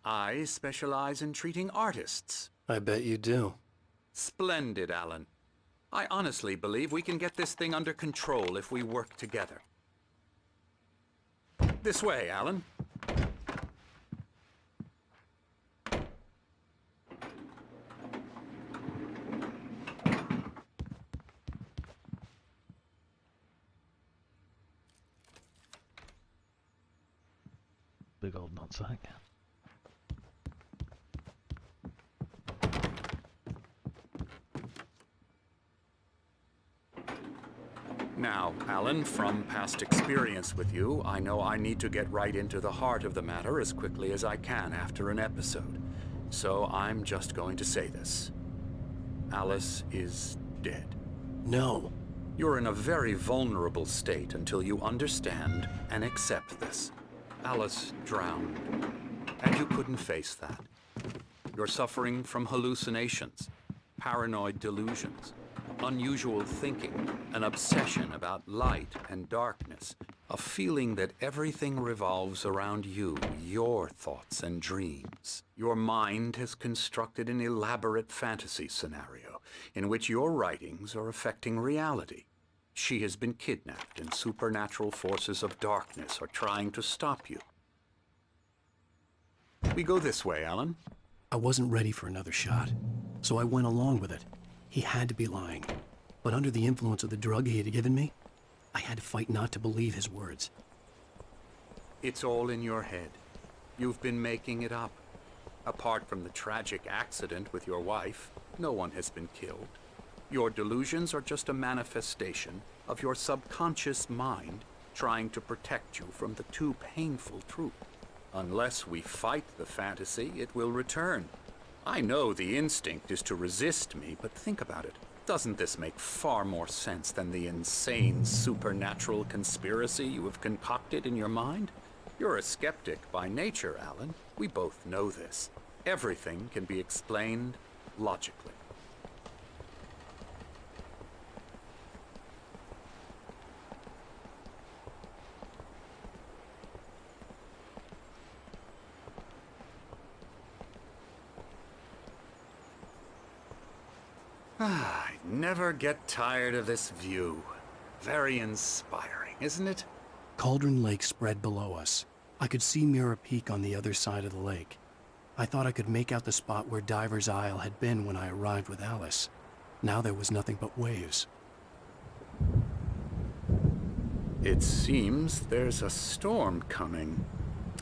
I specialize in treating artists. I bet you do. Splendid, Alan. I honestly believe we can get this thing under control if we work together. This way, Alan. Big old nutsack. Now, Alan, from past experience with you, I know I need to get right into the heart of the matter as quickly as I can after an episode. So I'm just going to say this. Alice is dead. No. You're in a very vulnerable state until you understand and accept this. Alice drowned, and you couldn't face that. You're suffering from hallucinations, paranoid delusions, unusual thinking, an obsession about light and darkness, a feeling that everything revolves around you, your thoughts and dreams. Your mind has constructed an elaborate fantasy scenario in which your writings are affecting reality. She has been kidnapped, and supernatural forces of darkness are trying to stop you. We go this way, Alan. I wasn't ready for another shot, so I went along with it. He had to be lying. But under the influence of the drug he had given me, I had to fight not to believe his words. It's all in your head. You've been making it up. Apart from the tragic accident with your wife, no one has been killed. Your delusions are just a manifestation of your subconscious mind trying to protect you from the too painful truth. Unless we fight the fantasy, it will return. I know the instinct is to resist me, but think about it. Doesn't this make far more sense than the insane supernatural conspiracy you have concocted in your mind? You're a skeptic by nature, Alan. We both know this. Everything can be explained logically. I never get tired of this view. Very inspiring, isn't it? Cauldron Lake spread below us. I could see Mirror Peak on the other side of the lake. I thought I could make out the spot where Diver's Isle had been when I arrived with Alice. Now there was nothing but waves. It seems there's a storm coming.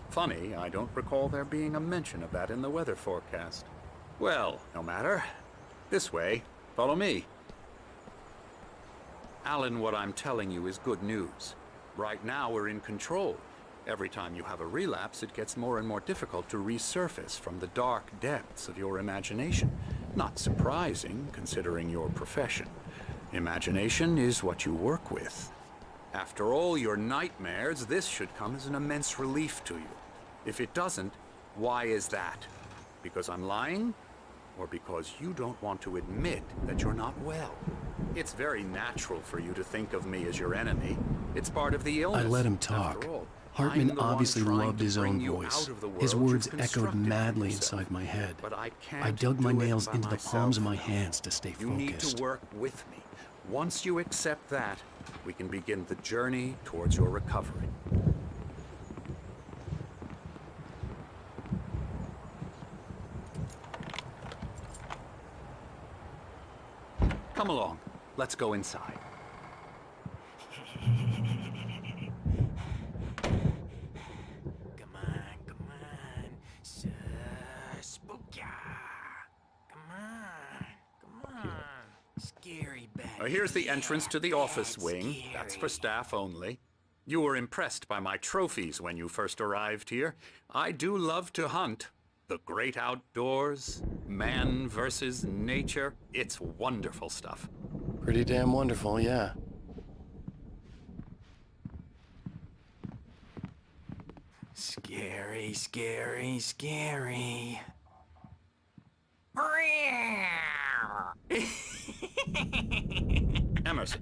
Funny, I don't recall there being a mention of that in the weather forecast. Well, no matter. This way. Follow me. Alan, what I'm telling you is good news. Right now, we're in control. Every time you have a relapse, it gets more and more difficult to resurface from the dark depths of your imagination. Not surprising, considering your profession. Imagination is what you work with. After all your nightmares, this should come as an immense relief to you. If it doesn't, why is that? Because I'm lying? Or because you don't want to admit that you're not well? It's very natural for you to think of me as your enemy. It's part of the illness. I let him talk. Hartman obviously loved his own voice. His words echoed madly inside my head. But I dug my nails into the palms of my hands to stay You need focused. to work with me. Once you accept that, we can begin the journey towards your recovery. Come along. Let's go inside. Come on. Spooka. Come on. Scary bad. Here's the entrance to the office wing. That's for staff only. You were impressed by my trophies when you first arrived here. I do love to hunt. The great outdoors, man versus nature. It's wonderful stuff. Pretty damn wonderful, yeah. Scary. Emerson.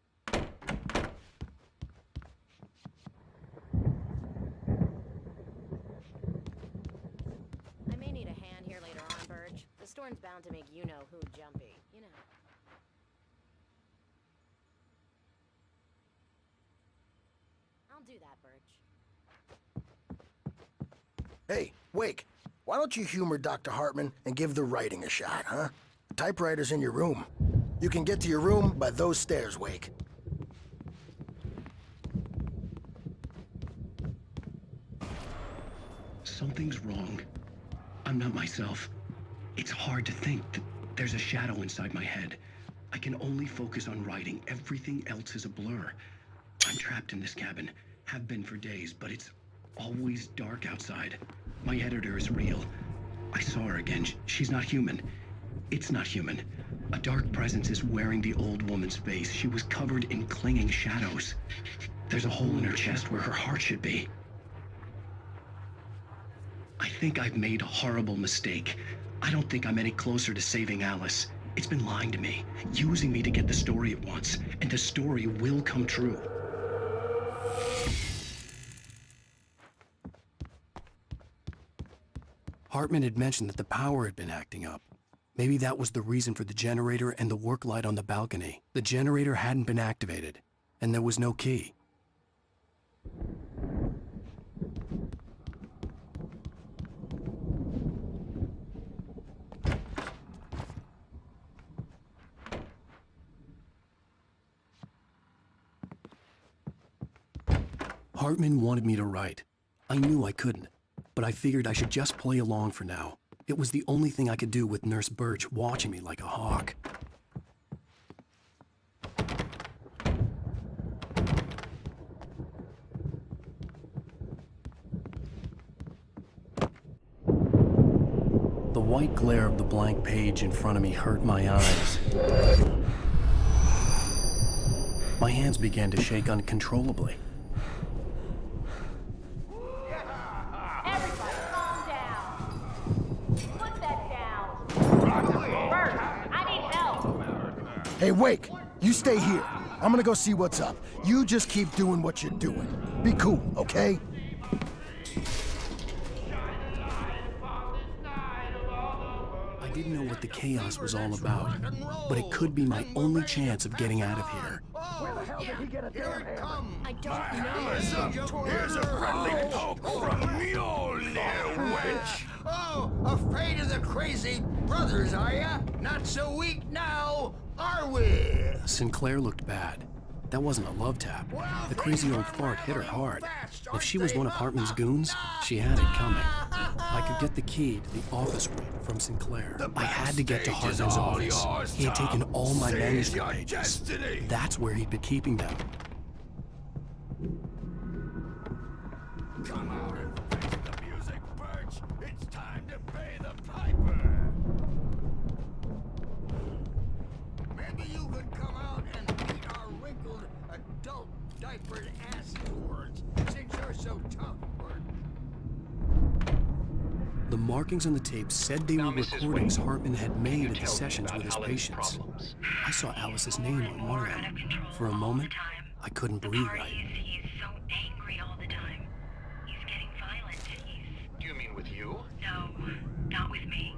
Blackthorn's bound to make you-know-who jumpy, you know. I'll do that, Birch. Hey, Wake, why don't you humor Dr. Hartman and give the writing a shot, huh? The typewriter's in your room. You can get to your room by those stairs, Wake. Something's wrong. I'm not myself. It's hard to think that there's a shadow inside my head. I can only focus on writing. Everything else is a blur. I'm trapped in this cabin. Have been for days, but it's always dark outside. My editor is real. I saw her again. She's not human. It's not human. A dark presence is wearing the old woman's face. She was covered in clinging shadows. There's a hole in her chest where her heart should be. I think I've made a horrible mistake. I don't think I'm any closer to saving Alice. It's been lying to me, using me to get the story it wants, and the story will come true. Hartman had mentioned that the power had been acting up. Maybe that was the reason for the generator and the work light on the balcony. The generator hadn't been activated, and there was no key. Hartman wanted me to write. I knew I couldn't, but I figured I should just play along for now. It was the only thing I could do with Nurse Birch watching me like a hawk. The white glare of the blank page in front of me hurt my eyes. My hands began to shake uncontrollably. Hey, Wake, you stay here. I'm gonna go see what's up. You just keep doing what you're doing. Be cool, okay? I didn't know what the chaos was all about, but it could be my only chance of getting out of here. Where the hell did he get a damn hammer? I don't know. Here's a friendly poke from Mjolnir, wench! Oh, afraid of the crazy brothers, are ya? Not so weak now, are we? Sinclair looked bad. That wasn't a love tap. The crazy old fart hit her hard. If she was one of Hartman's goons, she had it coming. I could get the key to the office room from Sinclair. I had to get to Hartman's office. He had taken all my manuscript pages. That's where he'd been keeping them. Come out and face the music, Birch! It's time to pay the piper! Maybe you could come out and beat our wrinkled, adult, diapered ass words, since you're so tough, Bert. The markings on the tape said they were Mrs. recordings Wade, Hartman had made at the tell me sessions about with his Alan's patients. problems? I saw Alice's name on one of them. For a moment, I couldn't breathe right. He's so angry all the time. He's getting violent. Do you mean with you? No, not with me.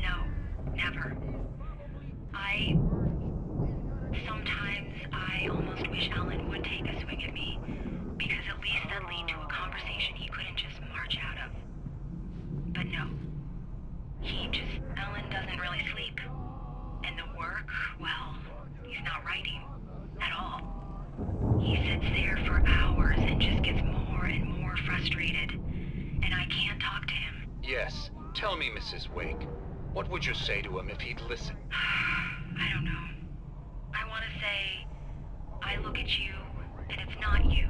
No, never. Sometimes I almost wish Alan would take a swing at me, because at least that'd lead to a conversation he couldn't just march out of. But no. Alan doesn't really sleep. And the work, well, he's not writing at all. He sits there for hours and just gets more and more frustrated. And I can't talk to him. Yes. Tell me, Mrs. Wake. What would you say to him if he'd listen? I don't know. I want to say, I look at you, and it's not you.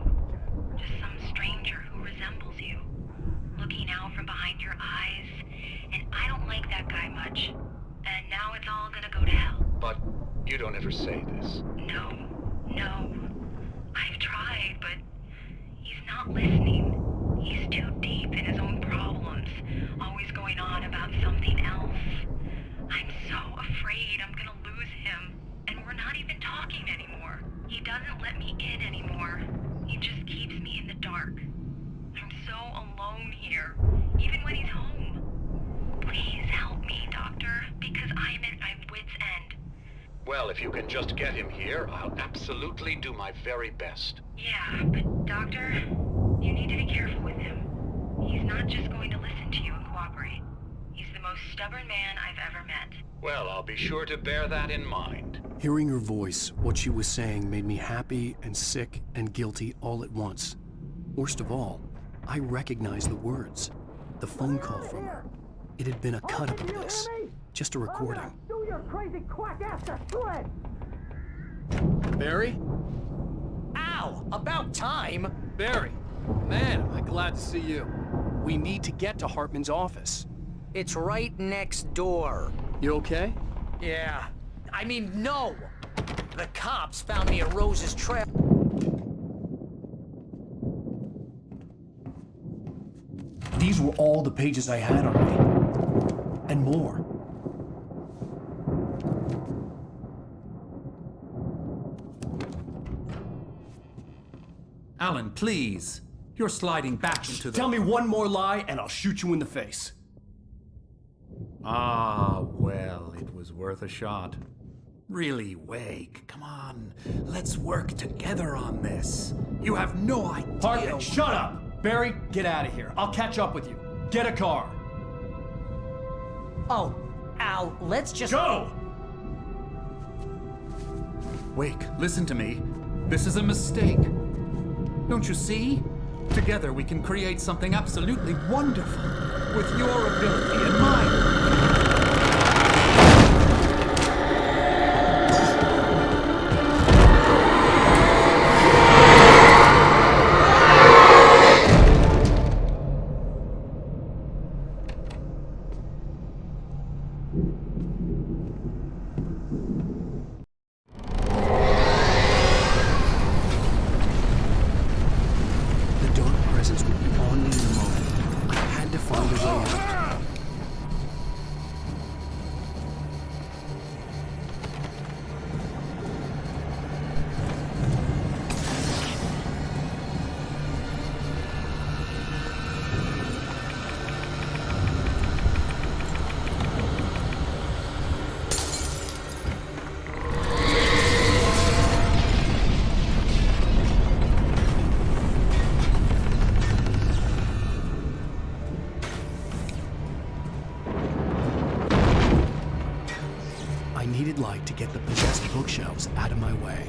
Just some stranger who resembles you. Looking out from behind your eyes, and I don't like that guy much. And now it's all gonna go to hell. But you don't ever say this. No. I've tried, but he's not listening. He's too deep in his own problems, always going on about something else. I'm so afraid I'm gonna lose him, and we're not even talking anymore. He doesn't let me in anymore. He just keeps me in the dark. I'm so alone here, even when he's home. Please help me, Doctor. Well, if you can just get him here, I'll absolutely do my very best. Yeah, but Doctor, you need to be careful with him. He's not just going to listen to you and cooperate. He's the most stubborn man I've ever met. Well, I'll be sure to bear that in mind. Hearing her voice, what she was saying made me happy and sick and guilty all at once. Worst of all, I recognized the words. The phone call from her. It had been a cut-up of this. Just a recording. Do your crazy quack ass to sled! Barry? Ow! About time! Barry! Man, am I glad to see you. We need to get to Hartman's office. It's right next door. You okay? Yeah. I mean, no! The cops found me at Rose's trail. These were all the pages I had on me. And more. Alan, please. You're sliding back into the... Tell me one more lie and I'll shoot you in the face. Ah, well, it was worth a shot. Really, Wake, come on. Let's work together on this. You have no idea... Hartman, shut up! Barry, get out of here. I'll catch up with you. Get a car. Oh, Al, let's just... Go! Wake, listen to me. This is a mistake. Don't you see? Together we can create something absolutely wonderful. With your ability and mine. The dark presence would be on me in a moment. I had to find a way out. I needed light to get the possessed bookshelves out of my way.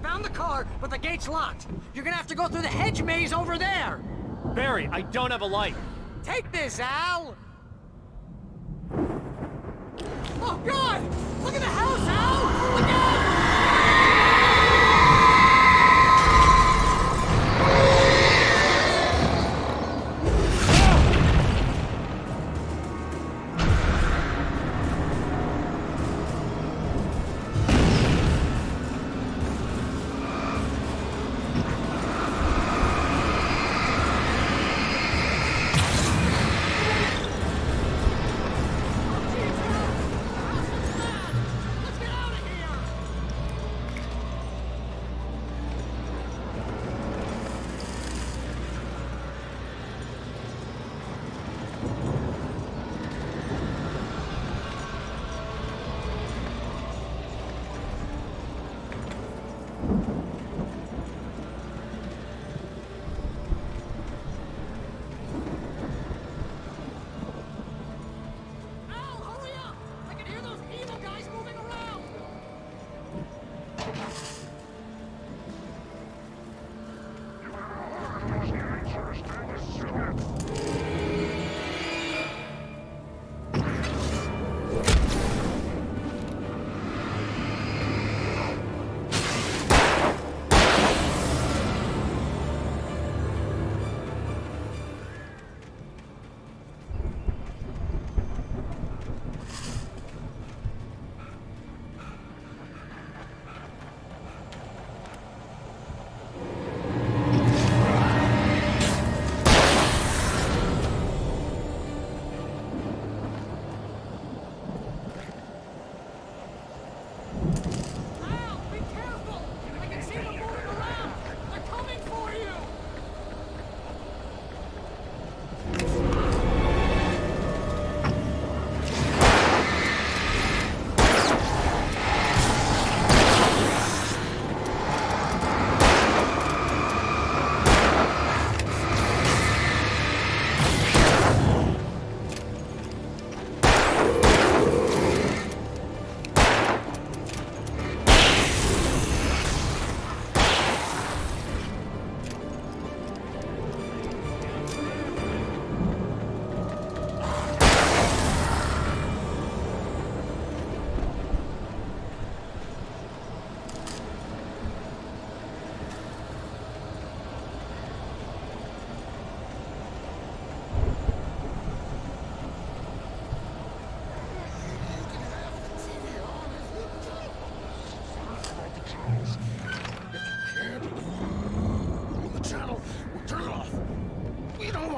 found the car, but the gate's locked. You're gonna have to go through the hedge maze over there. Barry, I don't have a light. Take this, Al. Oh, God! Look at the house, Al! Look out!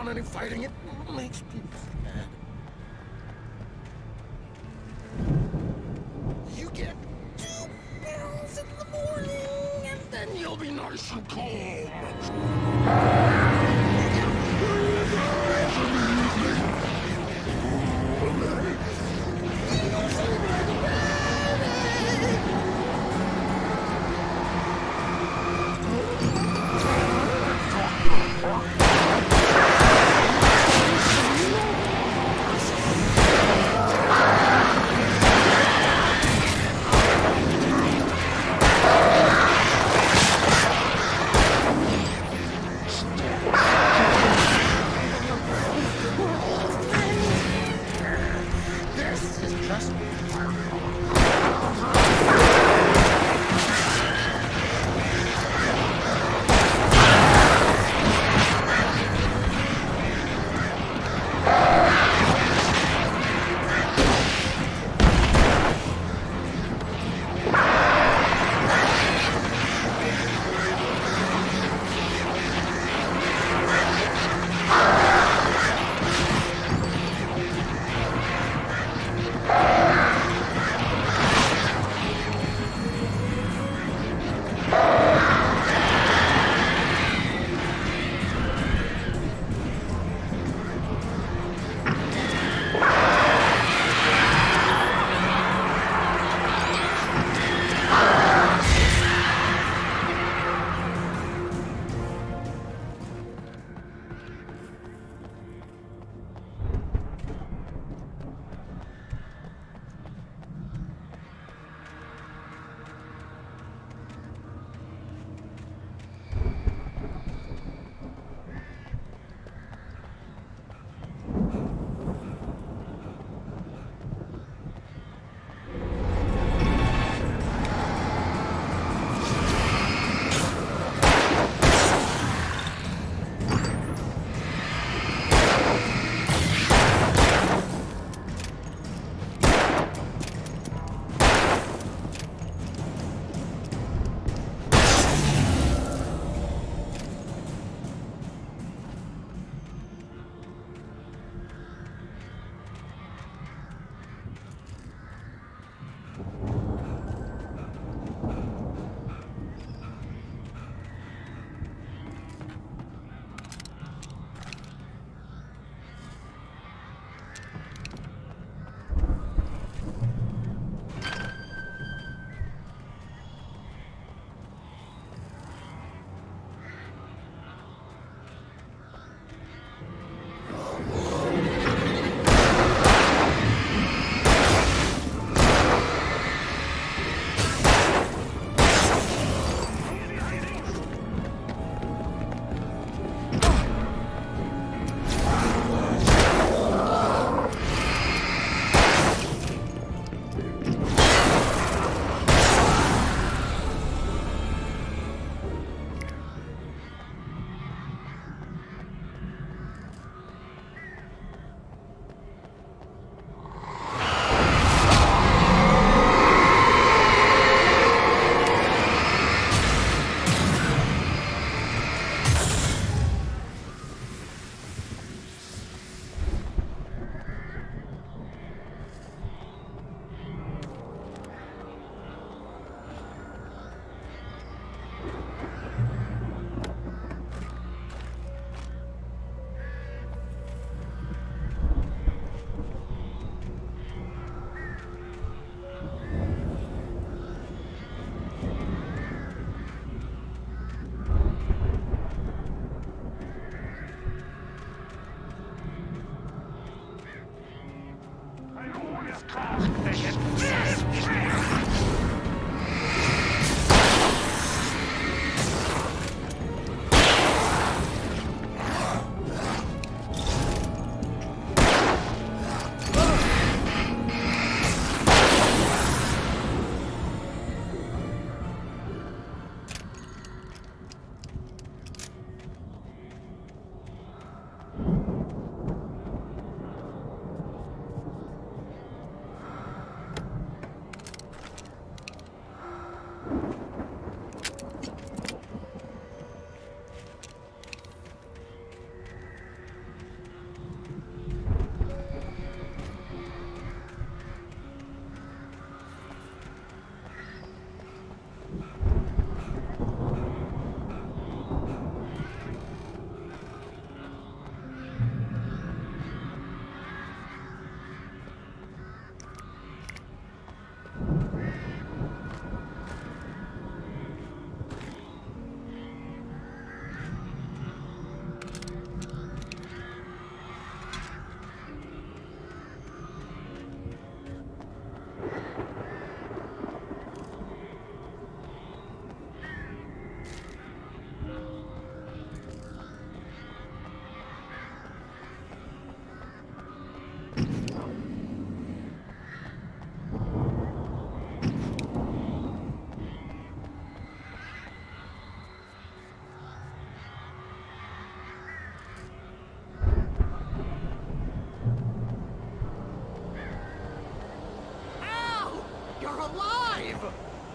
Any fighting, it makes people mad. You get 2 pills in the morning, and then you'll be nice and calm. This is just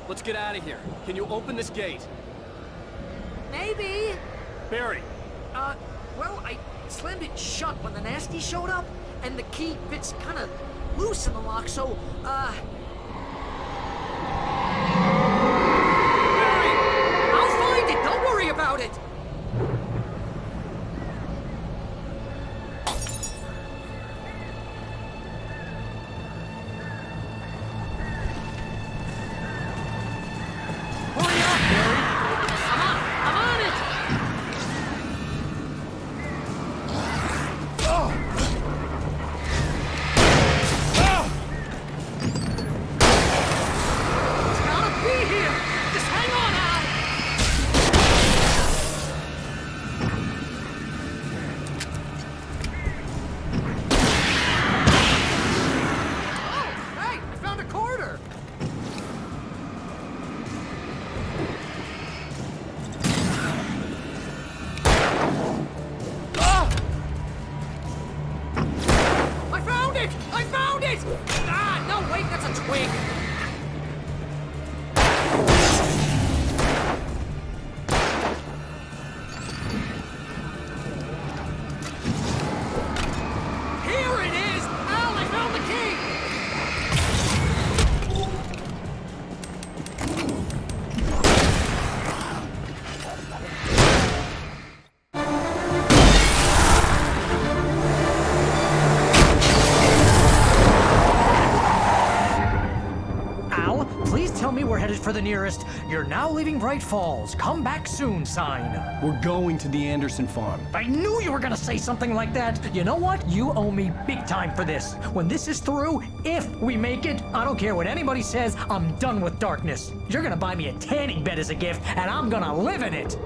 let's get out of here. Can you open this gate? Maybe. Barry, Well, I slammed it shut when the nasty showed up, and the key fits kind of loose in the lock, so, Barry! I'll find it! Don't worry about it! Hurry up, Barry! I'm on it! It's gotta be here! Just hang on, Al! Oh, hey, I found a quarter! I found it! I found it! Ah, no, wait, that's a twig. Here it is! Al, I found the key! Al, please tell me we're headed for the nearest "You're now leaving Bright Falls. Come back soon" sign. We're going to the Anderson farm. I knew you were gonna say something like that. You know what? You owe me big time for this. When this is through, if we make it, I don't care what anybody says, I'm done with darkness. You're gonna buy me a tanning bed as a gift, and I'm gonna live in it.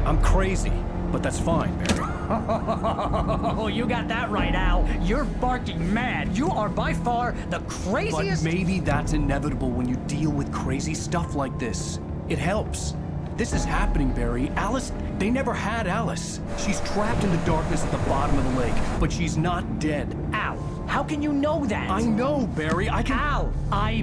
I'm crazy, but that's fine, Barry. Oh, you got that right, Al. You're barking mad. You are by far the But craziest. maybe that's inevitable when you deal with crazy stuff like this. It helps. This is happening, Barry. Alice, they never had Alice. She's trapped in the darkness at the bottom of the lake, but she's not dead. Al, how can you know that? I know, Barry. I can... Al,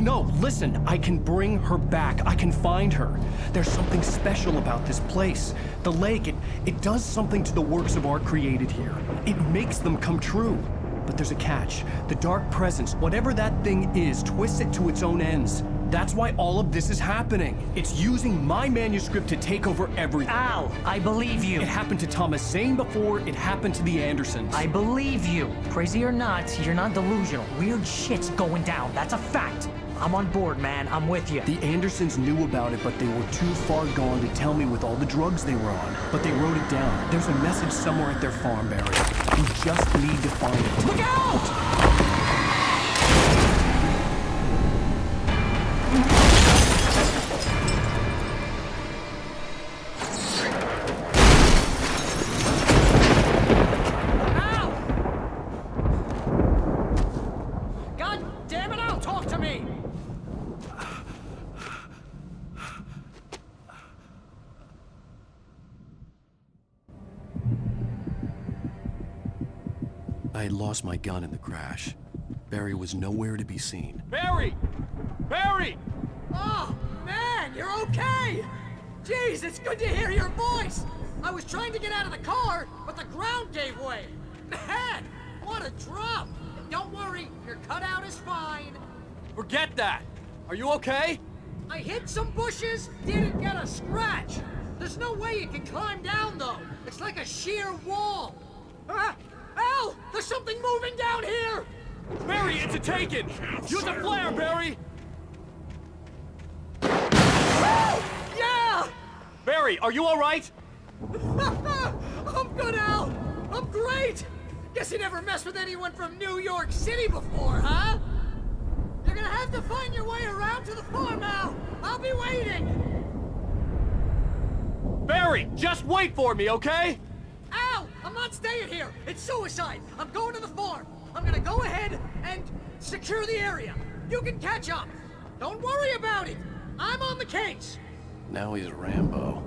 No, listen. I can bring her back. I can find her. There's something special about this place. The lake, it does something to the works of art created here. It makes them come true. But there's a catch. The dark presence, whatever that thing is, twists it to its own ends. That's why all of this is happening. It's using my manuscript to take over everything. Al, I believe you. It happened to Thomas Zane before, it happened to the Andersons. I believe you. Crazy or not, you're not delusional. Weird shit's going down. That's a fact. I'm on board, man. I'm with you. The Andersons knew about it, but they were too far gone to tell me with all the drugs they were on. But they wrote it down. There's a message somewhere at their farm, Barry. You just need to find it. Look out! God damn it, Al, talk to me! I had lost my gun in the crash. Barry was nowhere to be seen. Barry! Barry! Oh, man, you're okay! Jeez, it's good to hear your voice! I was trying to get out of the car, but the ground gave way! Man, what a drop! Don't worry, your cutout is fine. Forget that! Are you okay? I hit some bushes, didn't get a scratch. There's no way you can climb down, though. It's like a sheer wall. Al, there's something moving down here! Barry, it's a Taken! Use a flare, Barry! Yeah! Barry, are you alright? I'm good, Al! I'm great! Guess you never messed with anyone from New York City before, huh? You're gonna have to find your way around to the farm, Al! I'll be waiting! Barry, just wait for me, okay? Al! I'm not staying here! It's suicide! I'm going to the farm! gonna go ahead and secure the area. You can catch up. Don't worry about it. I'm on the case. Now he's Rambo.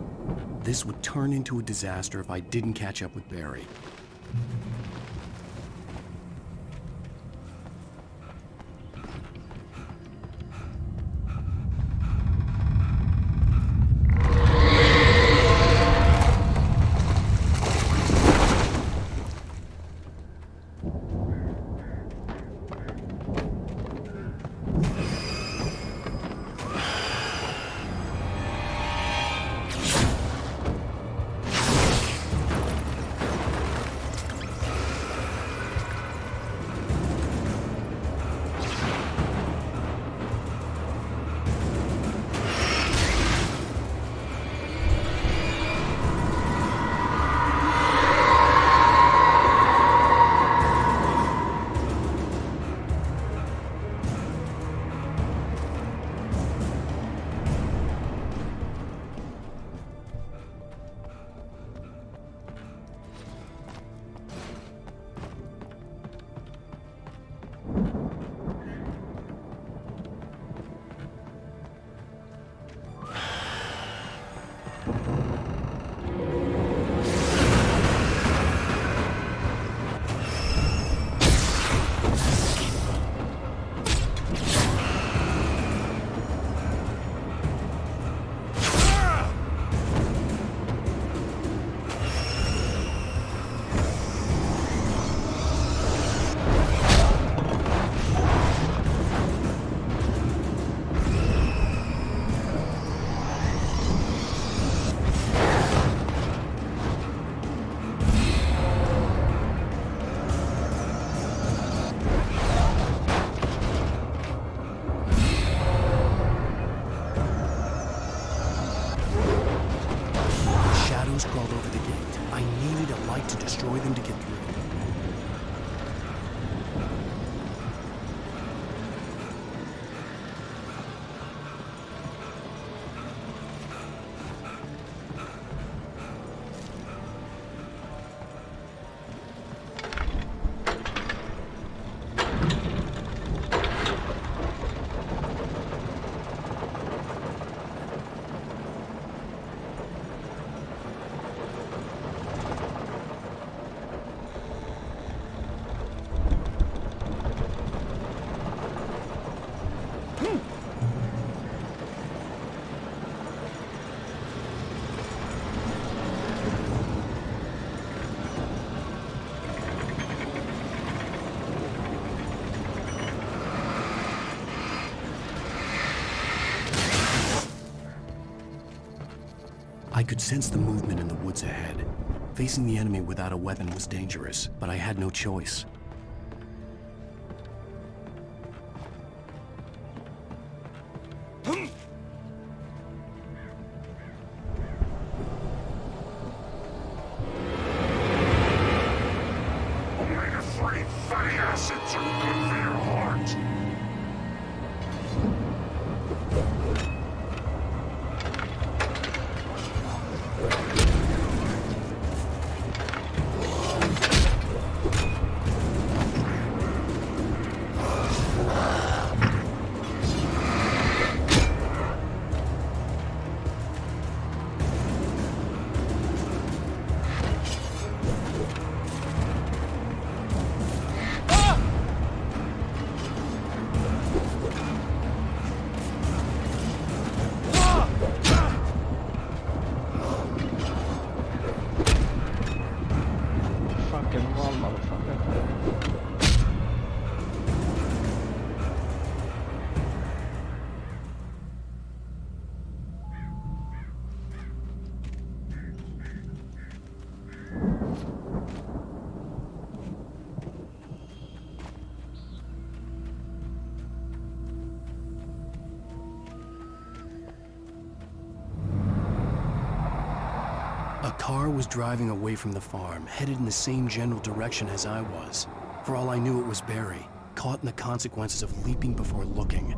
This would turn into a disaster if I didn't catch up with Barry. Crawled over the gate. I needed a light to destroy them to get through. I could sense the movement in the woods ahead. Facing the enemy without a weapon was dangerous, but I had no choice. A car was driving away from the farm, headed in the same general direction as I was. For all I knew, it was Barry, caught in the consequences of leaping before looking.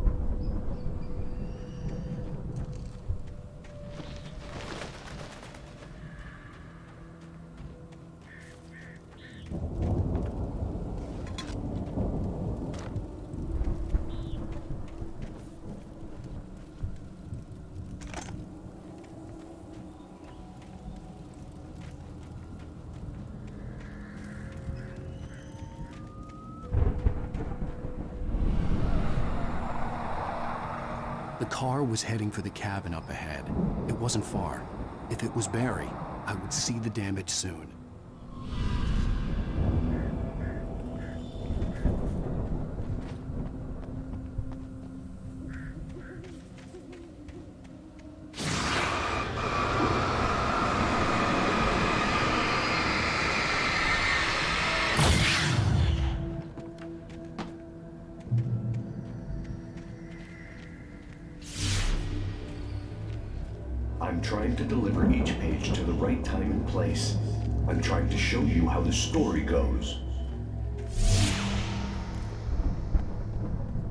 The car was heading for the cabin up ahead. It wasn't far. If it was Barry, I would see the damage soon. I'm trying to deliver each page to the right time and place. I'm trying to show you how the story goes.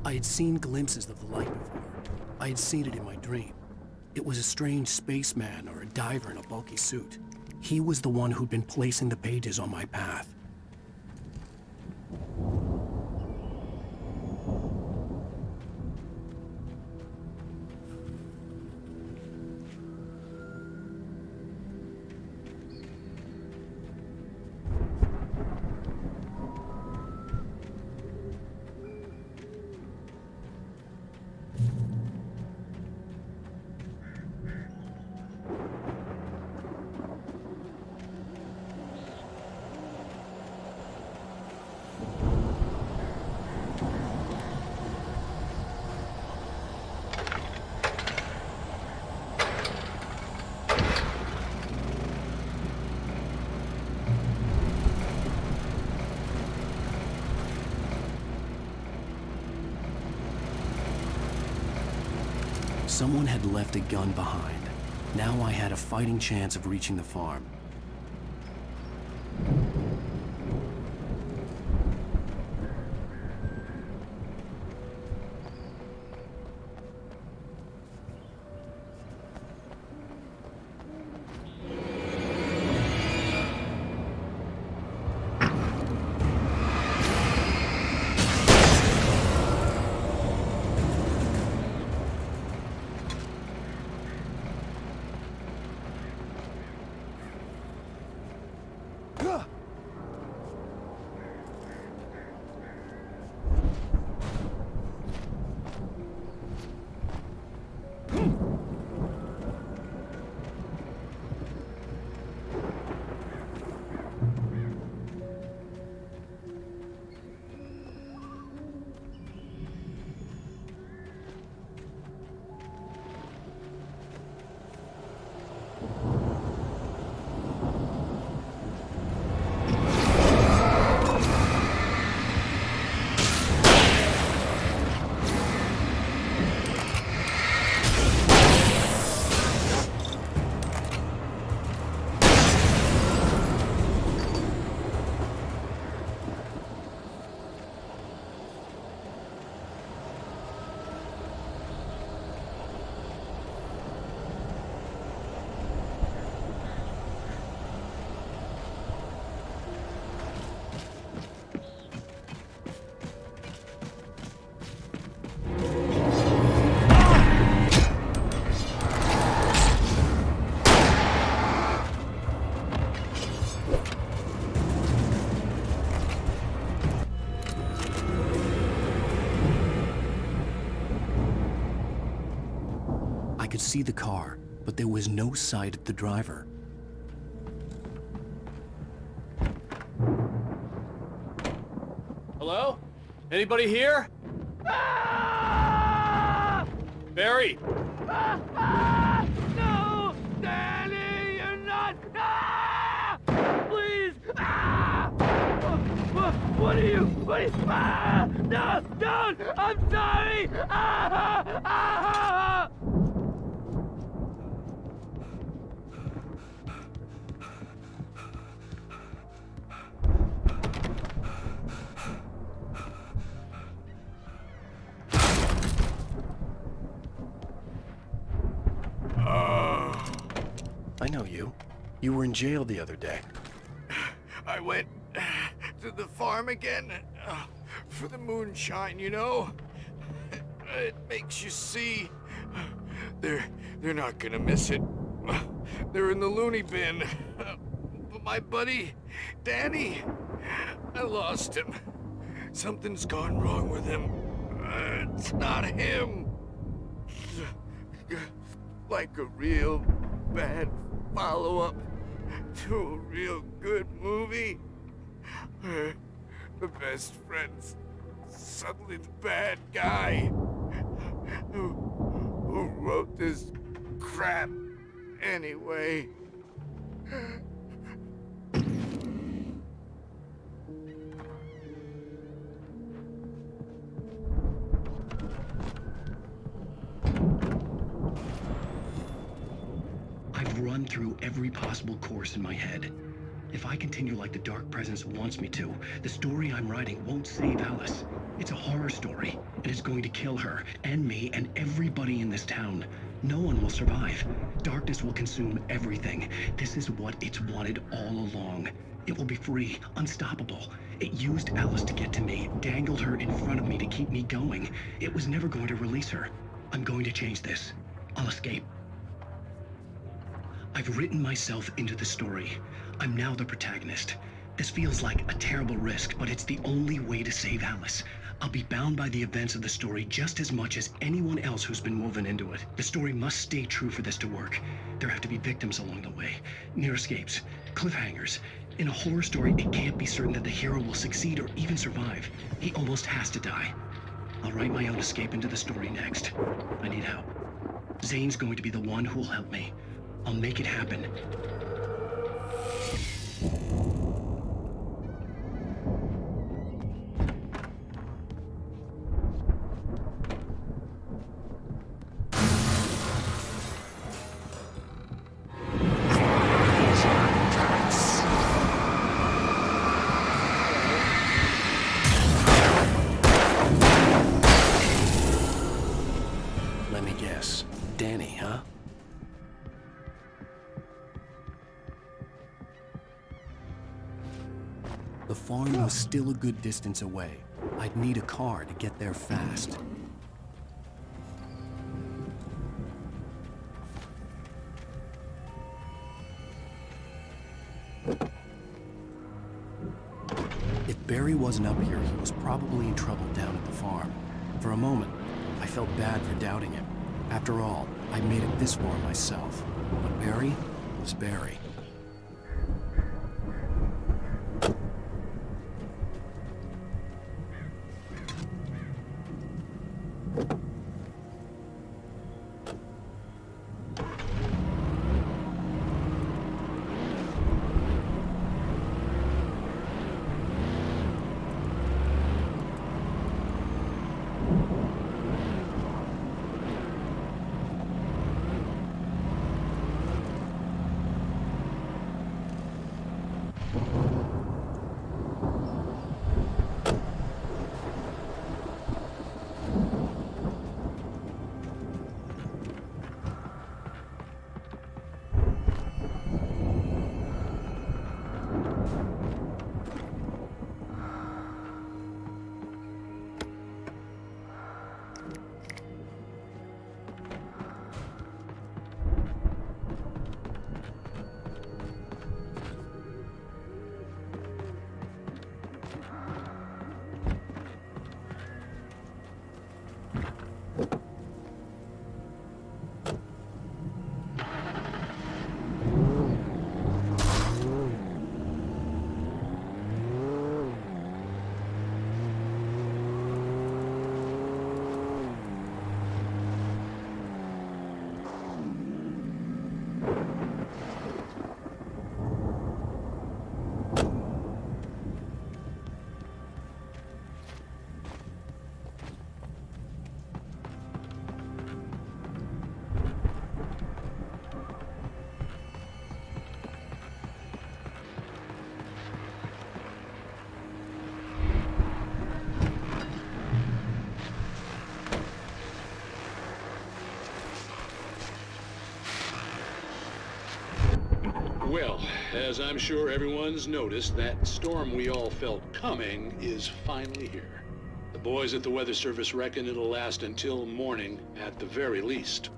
I had seen glimpses of the light before. I had seen it in my dream. It was a strange spaceman or a diver in a bulky suit. He was the one who'd been placing the pages on my path. Someone had left a gun behind. Now I had a fighting chance of reaching the farm. I could see the car, but there was no sight of the driver. Hello? Anybody here? Barry! No! Danny, you're not! Please! What are you? No! Don't! I'm sorry! I know you. You were in jail the other day. I went to the farm again for the moonshine, you know? It makes you see. They're not gonna miss it. They're in the loony bin. But my buddy, Danny, I lost him. Something's gone wrong with him. It's not him. Like a real bad follow-up to a real good movie where the best friend's suddenly the bad guy who wrote this crap anyway. I've run through every possible course in my head. If I continue like the Dark Presence wants me to, the story I'm writing won't save Alice. It's a horror story, and it's going to kill her, and me, and everybody in this town. No one will survive. Darkness will consume everything. This is what it's wanted all along. It will be free, unstoppable. It used Alice to get to me, dangled her in front of me to keep me going. It was never going to release her. I'm going to change this. I'll escape. I've written myself into the story. I'm now the protagonist. This feels like a terrible risk, but it's the only way to save Alice. I'll be bound by the events of the story just as much as anyone else who's been woven into it. The story must stay true for this to work. There have to be victims along the way, near escapes, cliffhangers. In a horror story, it can't be certain that the hero will succeed or even survive. He almost has to die. I'll write my own escape into the story next. I need help. Zane's going to be the one who'll help me. I'll make it happen. Let me guess. Danny, huh? The farm was still a good distance away. I'd need a car to get there fast. If Barry wasn't up here, he was probably in trouble down at the farm. For a moment, I felt bad for doubting him. After all, I made it this far myself. But Barry was Barry. Well, as I'm sure everyone's noticed, that storm we all felt coming is finally here. The boys at the Weather Service reckon it'll last until morning at the very least.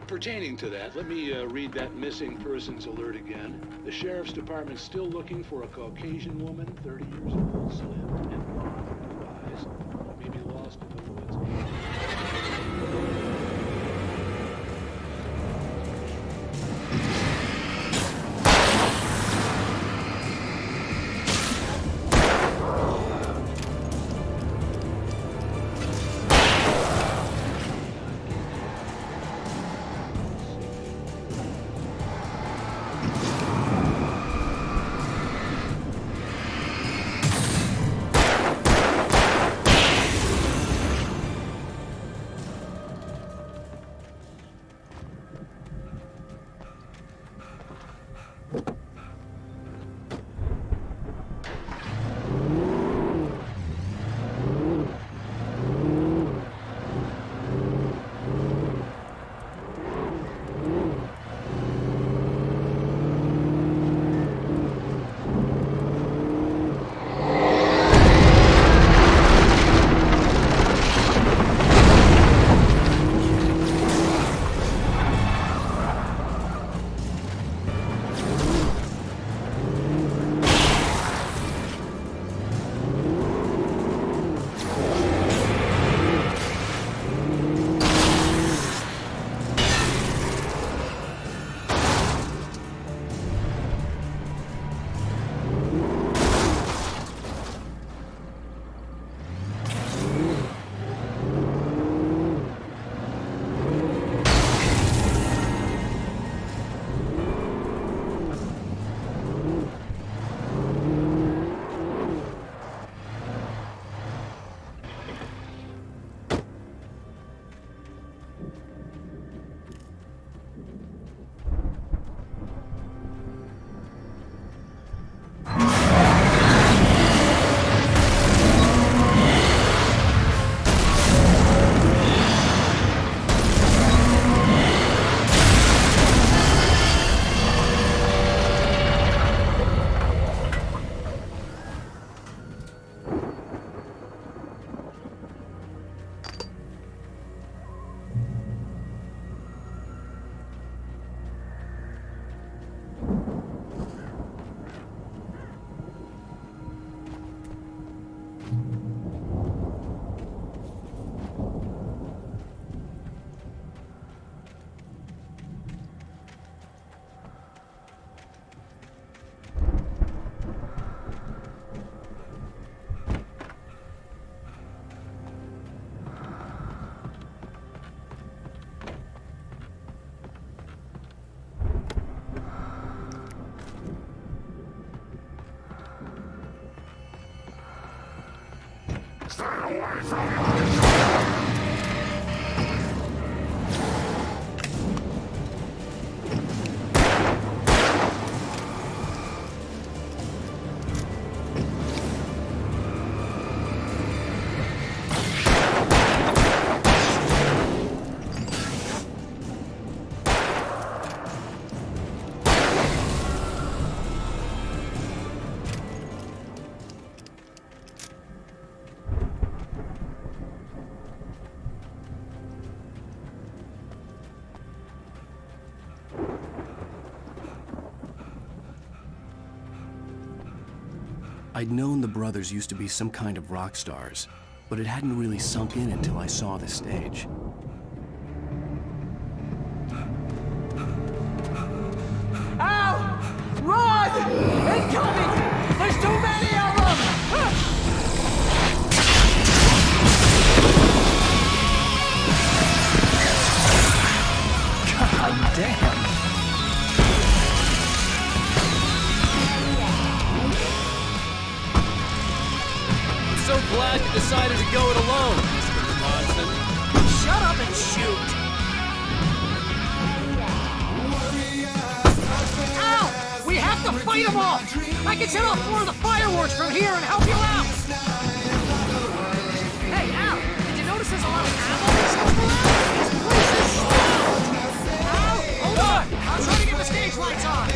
Pertaining to that, let me read that missing persons alert again. The Sheriff's Department's still looking for a Caucasian woman, 30 years old, slim, and blonde, blue eyes, maybe lost in the woods. I'd known the brothers used to be some kind of rock stars, but it hadn't really sunk in until I saw the stage. Al! Run! Incoming! There's too many of them! God damn! I'm so glad you decided to go it alone, Mr. Monson. Shut up and shoot! Al! We have to fight them off! I can set off more of the fireworks from here and help you out! Hey, Al! Did you notice there's a lot of ammo and stuff around? This place is stocked! Al! Hold on! I'll try to get the stage lights on!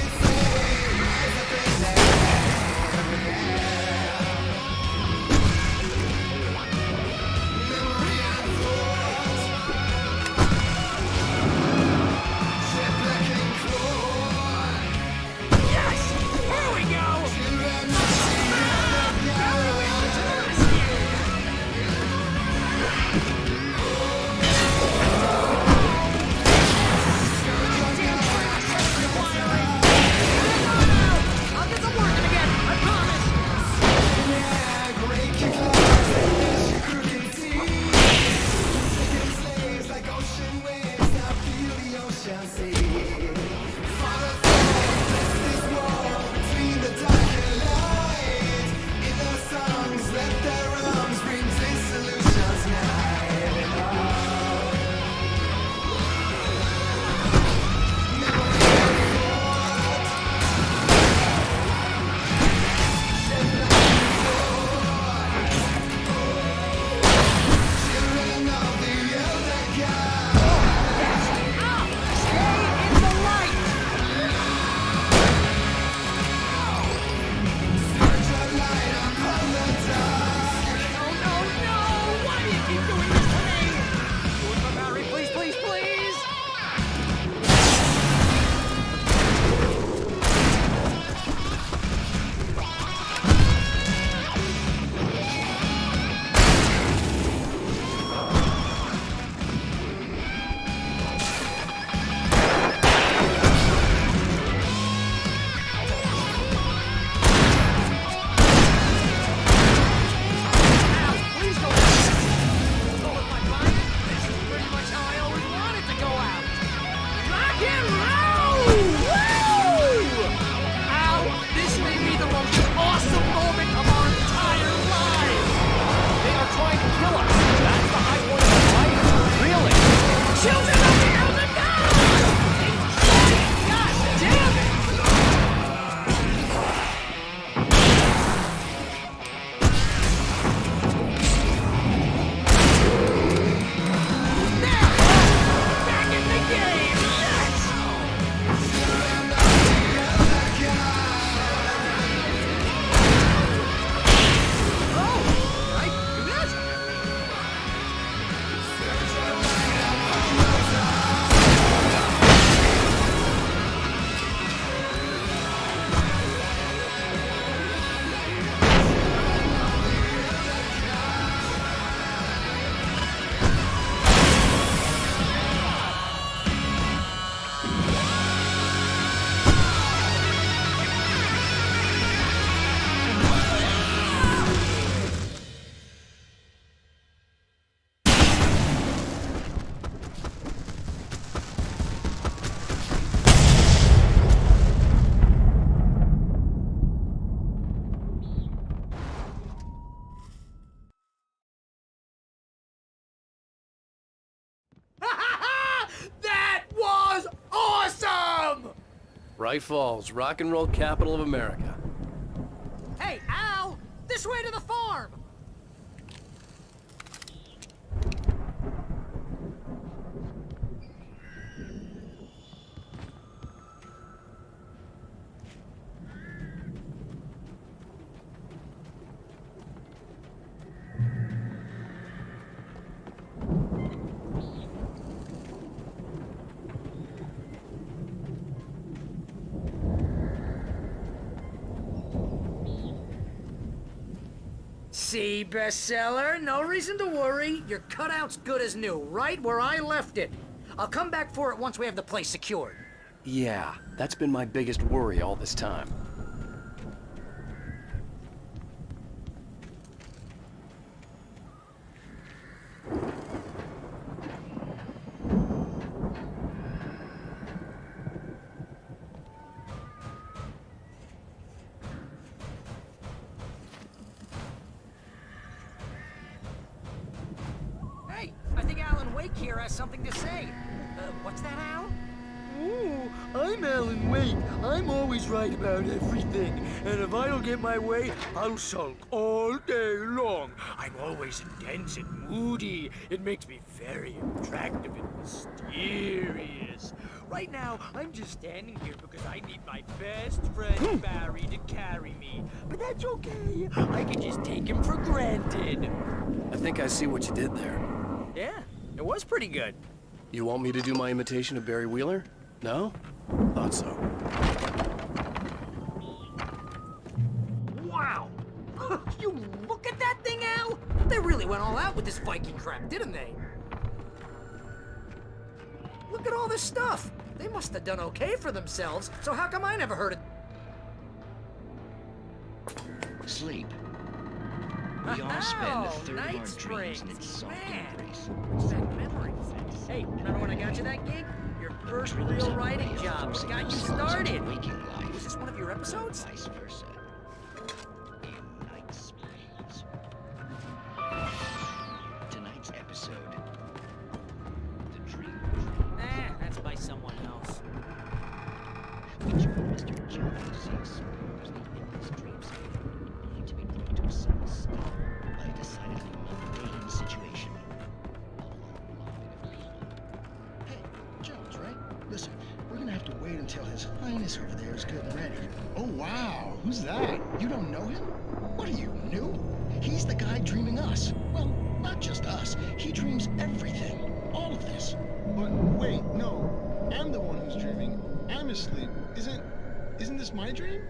Bright Falls, rock and roll capital of America. Hey, Al! This way to the farm! See, bestseller? No reason to worry. Your cutout's good as new, right where I left it. I'll come back for it once we have the place secured. Yeah, that's been my biggest worry all this time. Hey, I think Alan Wake here has something to say. What's that, Al? Oh, I'm Alan Wake. I'm always right about everything. And if I don't get my way, I'll sulk all day long. I'm always intense and moody. It makes me very attractive and mysterious. Right now, I'm just standing here because I need my best friend Barry to carry me. But that's okay. I can just take him for granted. I think I see what you did there. Yeah, it was pretty good. You want me to do my imitation of Barry Wheeler? No? Thought so. Wow! You look at that thing, Al! They really went all out with this Viking crap, didn't they? Look at all this stuff! They must have done okay for themselves, so how come I never heard it? Sleep. We all spend a third of our dreams in its soft embrace. Hey, remember when I got you that gig? Your first real writing job got you started. Was this one of your episodes? Vice versa. In Night's Maze. Tonight's episode. The Dream. That's by someone else. Which Mr. Jones sees was the endless dreamscape, only to be brought to a sudden stop by a decidedly mundane situation. Listen, we're gonna have to wait until His Highness over there is good and ready. Oh, wow. Who's that? You don't know him? What are you, new? He's the guy dreaming us. Well, not just us. He dreams everything. All of this. But wait, no. I'm the one who's dreaming. I'm asleep. Isn't this my dream?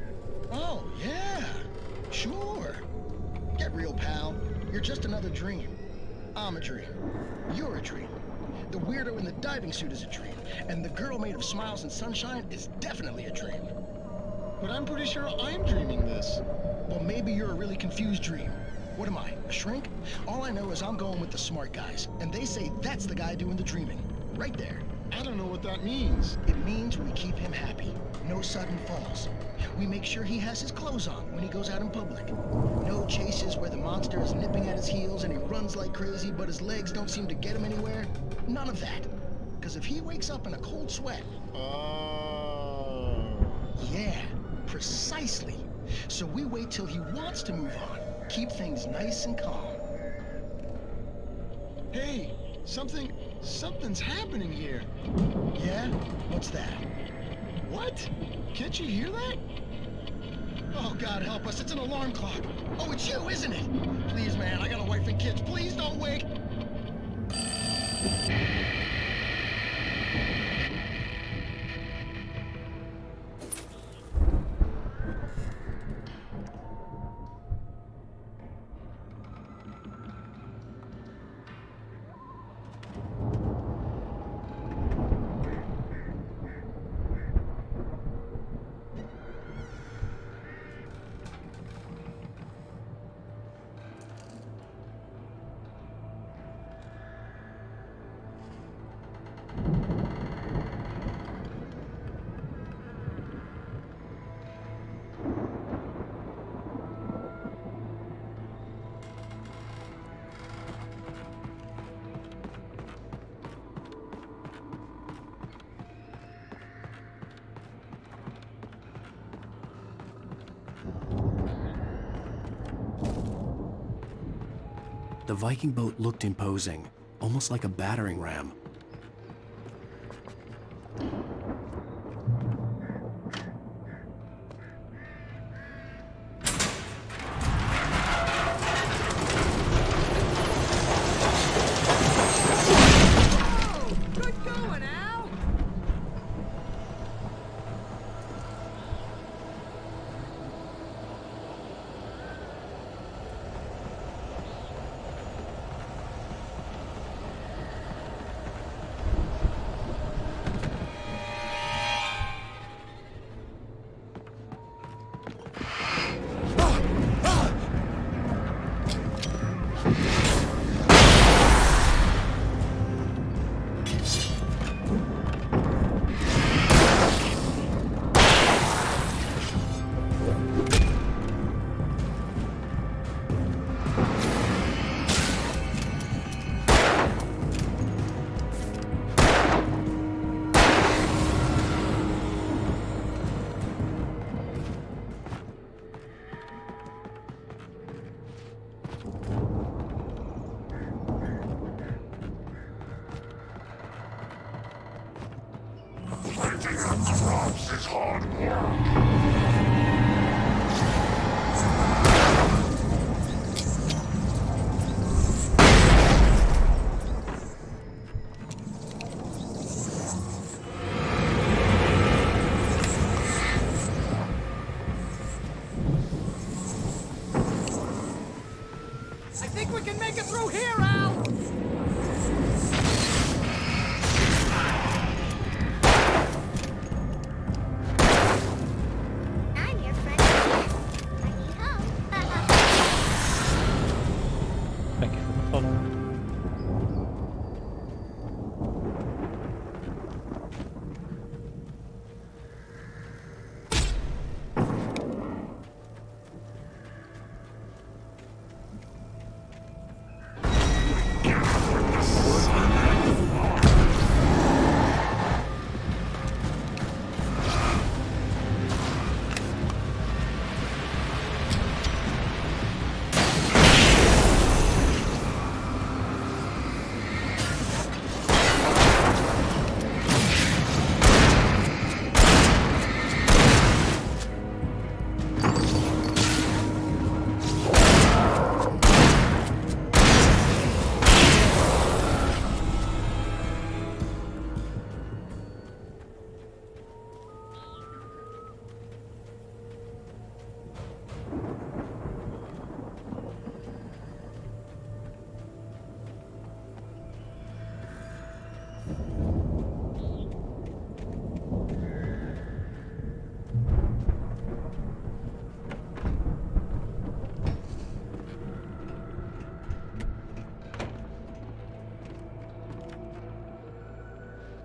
Oh, yeah. Sure. Get real, pal. You're just another dream. I'm a dream. You're a dream. The weirdo in the diving suit is a dream, and the girl made of smiles and sunshine is definitely a dream. But I'm pretty sure I'm dreaming this. Well, maybe you're a really confused dream. What am I, a shrink? All I know is I'm going with the smart guys, and they say that's the guy doing the dreaming. Right there. I don't know what that means. It means we keep him happy. No sudden falls. We make sure he has his clothes on when he goes out in public. No chases where the monster is nipping at his heels and he runs like crazy, but his legs don't seem to get him anywhere. None of that. Because if he wakes up in a cold sweat... Yeah, precisely. So we wait till he wants to move on. Keep things nice and calm. Hey, something's happening here. Yeah? What's that? What? Can't you hear that? Oh, God help us, it's an alarm clock. Oh, it's you, isn't it? Please, man, I got a wife and kids. Please don't wake. The Viking boat looked imposing, almost like a battering ram. Good going, Al! I think we can make it through here, Al! I'm your friend again. Hi-ho. Thank you for the follow.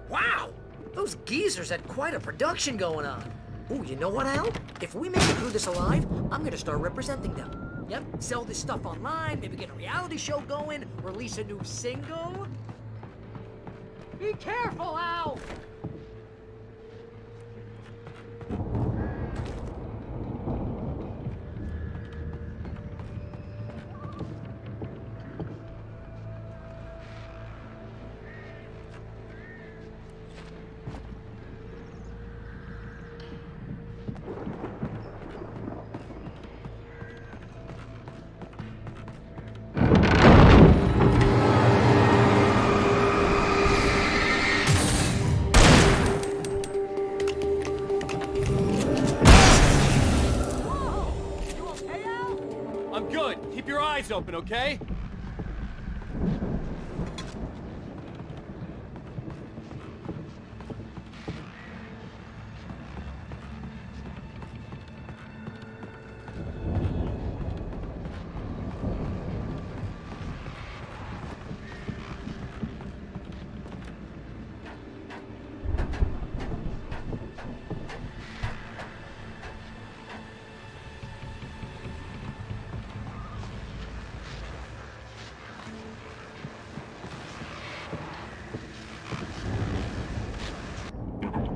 Wow! Those geezers had quite a production going on. Ooh, you know what, Al? If we make it through this alive, I'm gonna start representing them. Yep, sell this stuff online, maybe get a reality show going, release a new single. Be careful, Al! I'm good. Keep your eyes open, okay?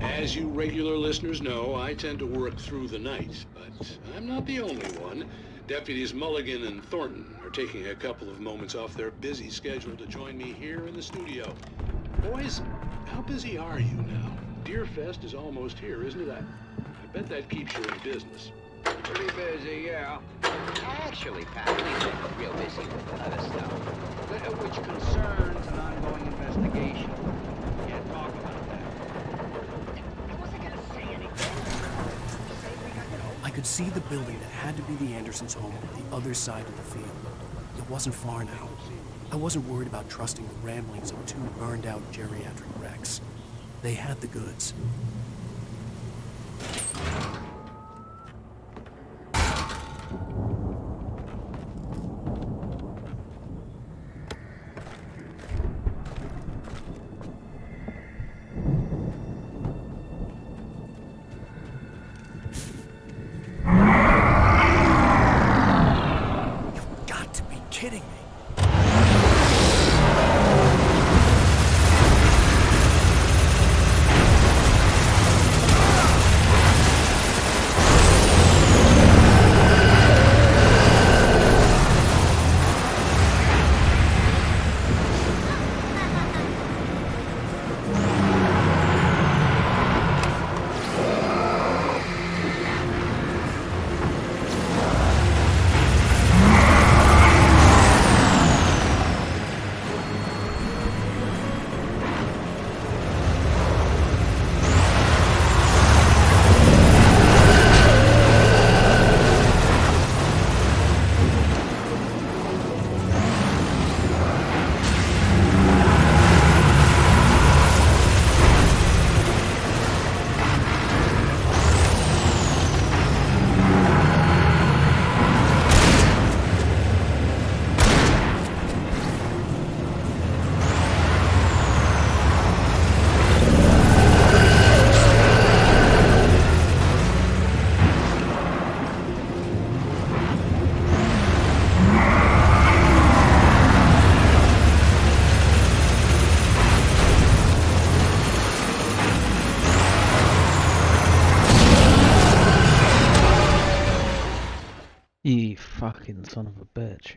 As you regular listeners know, I tend to work through the night, but I'm not the only one. Deputies Mulligan and Thornton are taking a couple of moments off their busy schedule to join me here in the studio. Boys, how busy are you now? Deerfest is almost here, isn't it? I bet that keeps you in business. Pretty busy, yeah. Actually, Pat, we've been real busy with other stuff, which concerns an ongoing investigation. Can't talk about that. I wasn't gonna say anything. I could see the building that had to be the Andersons' home on the other side of the field. It wasn't far now. I wasn't worried about trusting the ramblings of two burned-out geriatric wrecks. They had the goods. Kidding me. You fucking son of a bitch.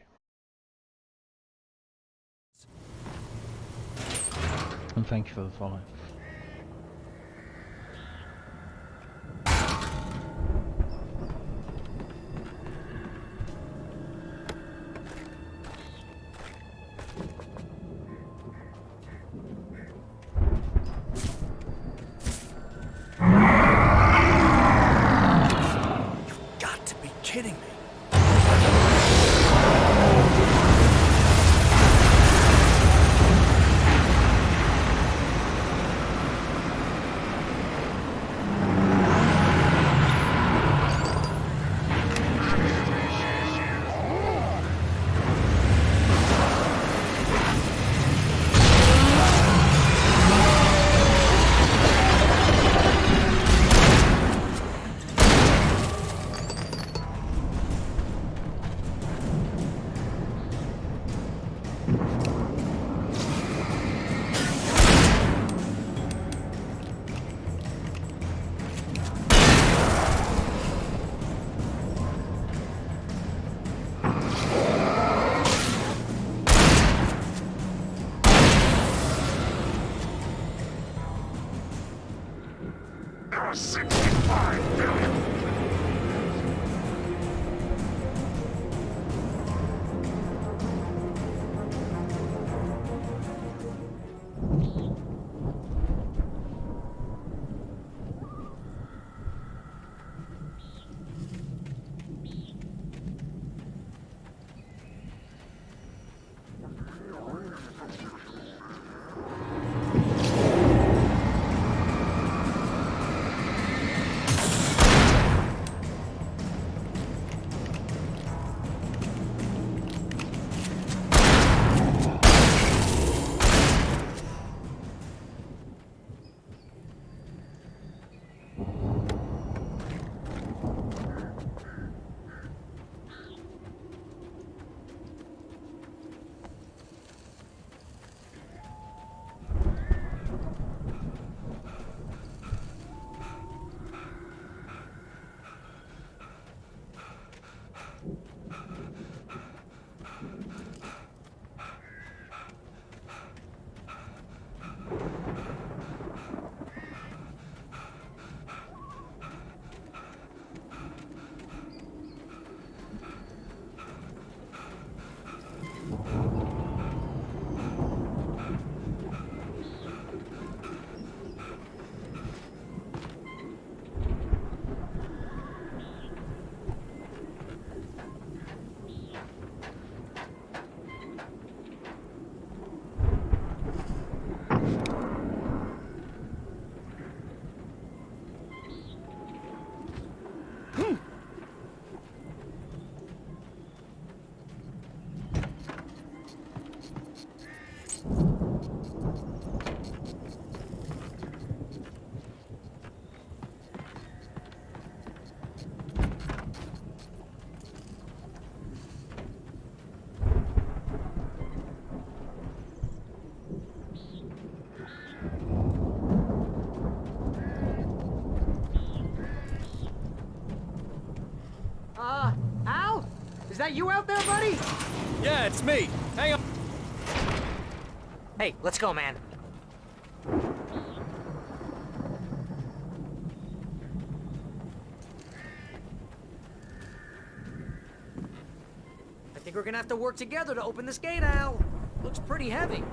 And thank you for the follow. Got to be kidding me. Al? Is that you out there, buddy? Yeah, it's me. Hang on. Hey, let's go, man. I think we're gonna have to work together to open this gate, Al. Looks pretty heavy.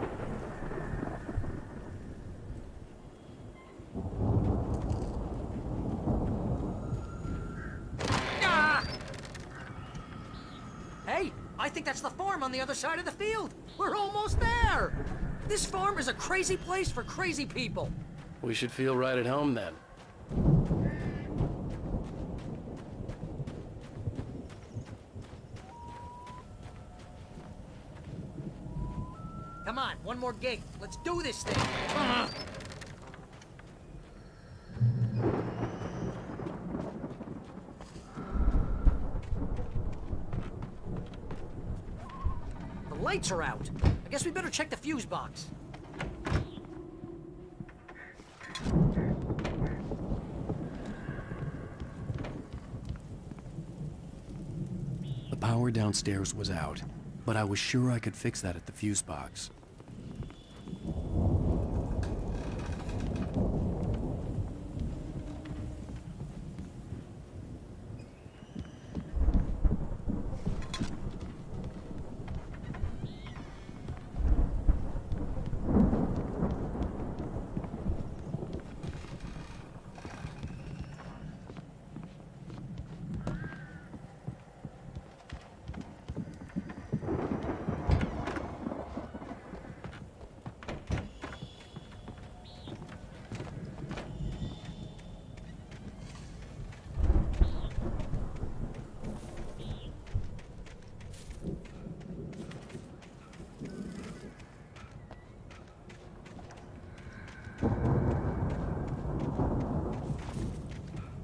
Hey, I think that's the farm on the other side of the field. We're almost there. This farm is a crazy place for crazy people. We should feel right at home then. Come on, one more gate. Let's do this thing. The lights are out. I guess we better check the fuse box. power downstairs was out, but I was sure I could fix that at the fuse box.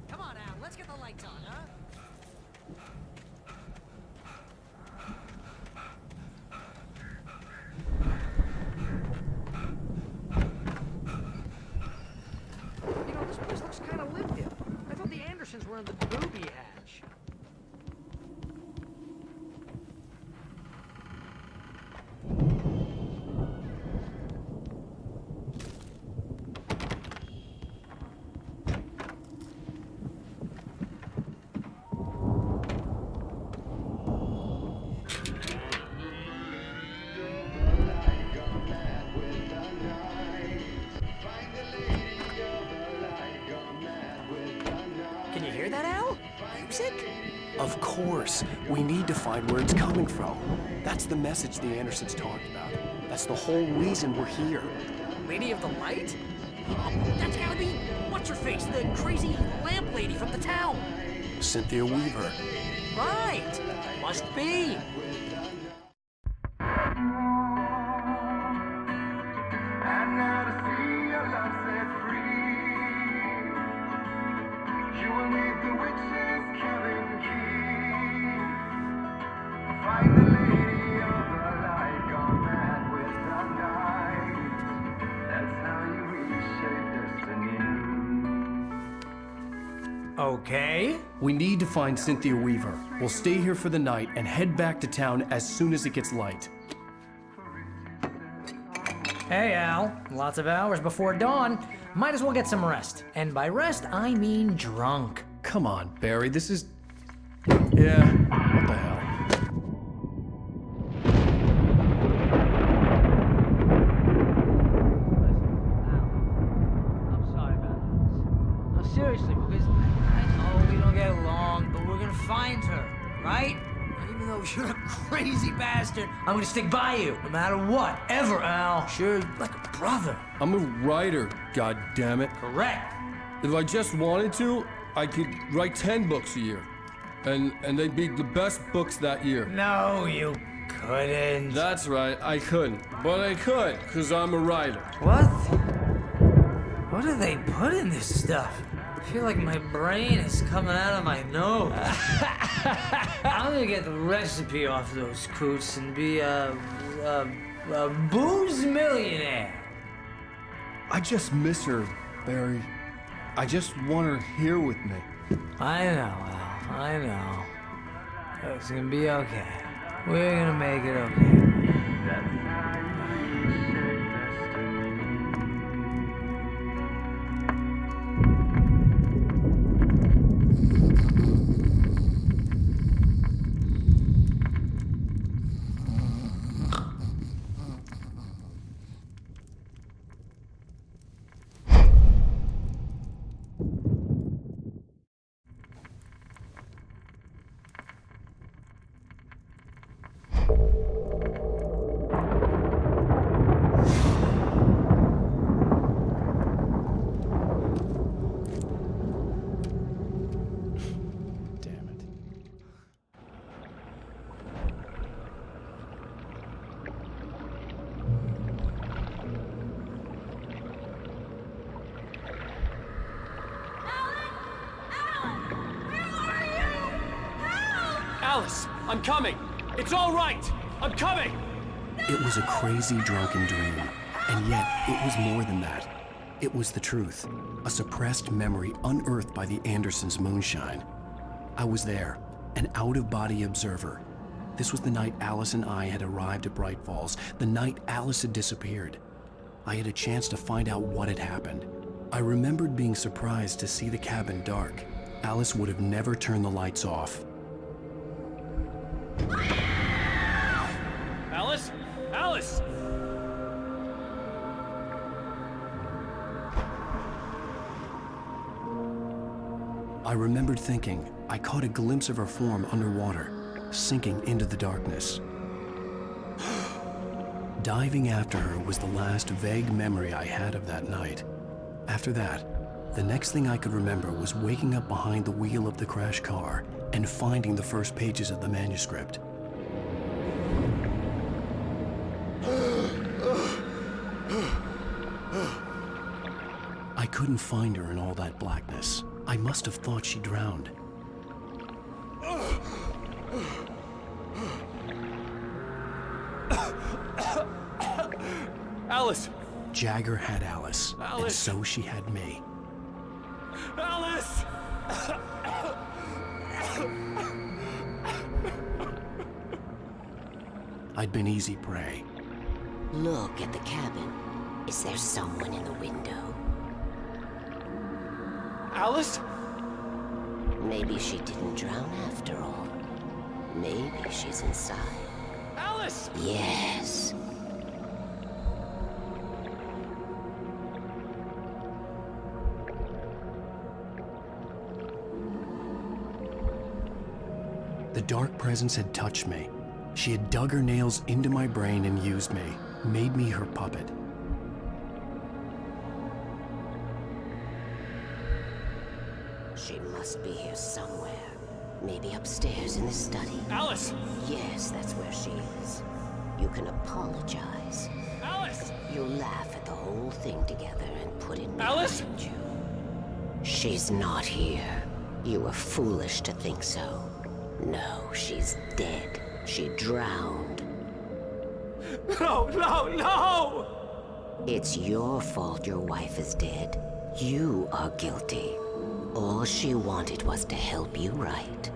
Come on, Al, let's get the lights on, huh? You know, this place looks kind of lived in. I thought the Andersons were in the booby hatch. Can you hear that, Al? Music? Of course. We need to find where it's coming from. That's the message the Andersons talked about. That's the whole reason we're here. Lady of the Light? Oh, that's gotta be what's-her-face, the crazy lamp lady from the town. Cynthia Weaver. Right. Must be. Okay. We need to find Cynthia Weaver. We'll stay here for the night and head back to town as soon as it gets light. Hey, Al. Lots of hours before dawn. Might as well get some rest. And by rest, I mean drunk. Come on, Barry, this is... Yeah, what the hell? I'm sorry about this. No, seriously, because I know we don't get along, but we're gonna find her, right? Even though you're a crazy bastard, I'm gonna stick by you, no matter what, ever, Al. Sure, like a brother. I'm a writer, goddammit. Correct. If I just wanted to, I could write 10 books a year. And they'd be the best books that year. No, you couldn't. That's right, I couldn't. But I could, because I'm a writer. What? What do they put in this stuff? I feel like my brain is coming out of my nose. I'm gonna get the recipe off those coots and be a booze millionaire. I just miss her, Barry. I just want her here with me. I know, Al. I know. It's gonna be okay. We're gonna make it okay. Alice, I'm coming. It's all right. I'm coming. It was a crazy, drunken dream, and yet it was more than that. It was the truth, a suppressed memory unearthed by the Andersons' moonshine. I was there, an out-of-body observer, This was the night Alice and I had arrived at Bright Falls, the night Alice had disappeared. I had a chance to find out what had happened. I remembered being surprised to see the cabin dark. Alice would have never turned the lights off. Alice? Alice! I remembered thinking I caught a glimpse of her form underwater, sinking into the darkness. Diving after her was the last vague memory I had of that night. After that, the next thing I could remember was waking up behind the wheel of the crashed car and finding the first pages of the manuscript. I couldn't find her in all that blackness. I must have thought she drowned. Alice! Jagger had Alice, and so she had me. Alice! I'd been easy prey. Look at the cabin. Is there someone in the window? Alice? Maybe she didn't drown after all. Maybe she's inside. Alice! Yes. The dark presence had touched me. She had dug her nails into my brain and used me, made me her puppet. She must be here somewhere. Maybe upstairs in the study. Alice! Yes, that's where she is. You can apologize. Alice! You'll laugh at the whole thing together and put it Alice! behind you. She's not here. You were foolish to think so. No, she's dead. She drowned. No, no, no! It's your fault your wife is dead. You are guilty. All she wanted was to help you right.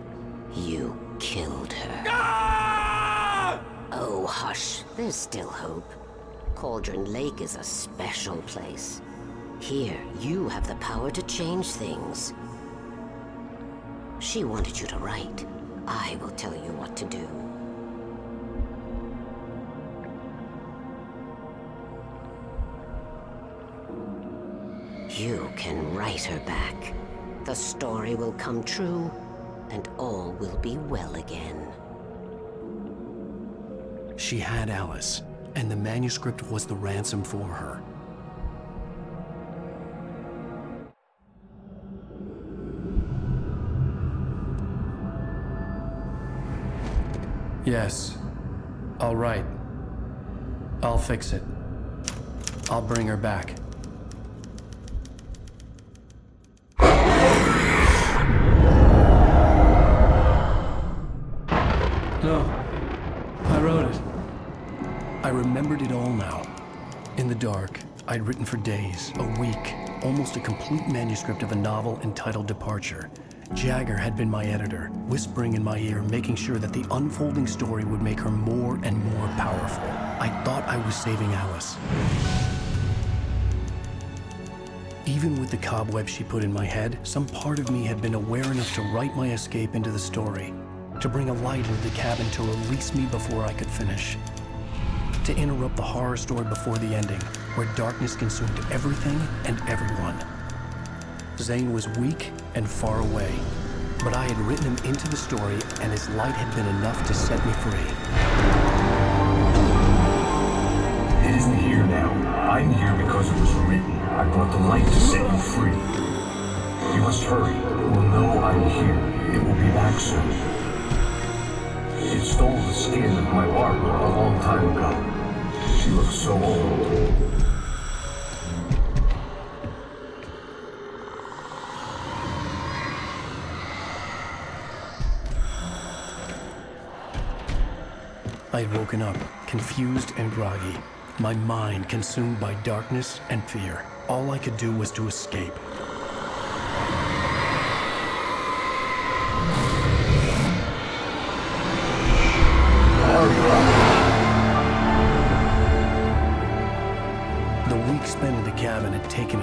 You killed her. Ah! Oh, hush. There's still hope. Cauldron Lake is a special place. Here, you have the power to change things. She wanted you to write. I will tell you what to do. You can write her back. The story will come true, and all will be well again. She had Alice, and the manuscript was the ransom for her. Yes. All right. I'll fix it. I'll bring her back. No. I wrote it. I remembered it all now. In the dark, I'd written for days, a week, almost a complete manuscript of a novel entitled Departure. Jagger had been my editor, whispering in my ear, making sure that the unfolding story would make her more and more powerful. I thought I was saving Alice. Even with the cobwebs she put in my head, some part of me had been aware enough to write my escape into the story, to bring a light into the cabin to release me before I could finish, to interrupt the horror story before the ending, where darkness consumed everything and everyone. Zane was weak and far away, but I had written him into the story, and his light had been enough to set me free. It isn't here now. I'm here because it was written. I brought the light to set you free. You must hurry. It will know I'm here. It will be back soon. It stole the skin of my Barbara a long time ago. She looks so old. I had woken up, confused and groggy, my mind consumed by darkness and fear. All I could do was to escape.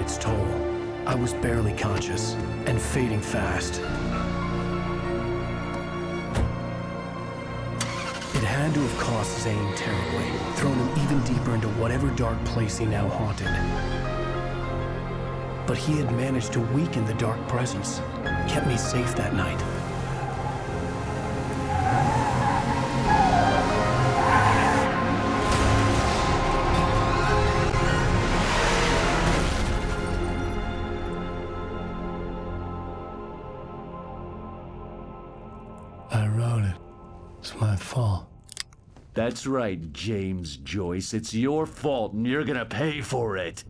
its toll. I was barely conscious, and fading fast. It had to have cost Zane terribly, thrown him even deeper into whatever dark place he now haunted. But he had managed to weaken the dark presence, kept me safe that night. I wrote it. It's my fault. That's right, James Joyce. It's your fault, and you're gonna pay for it.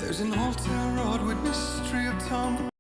There's an old town road with mystery of town.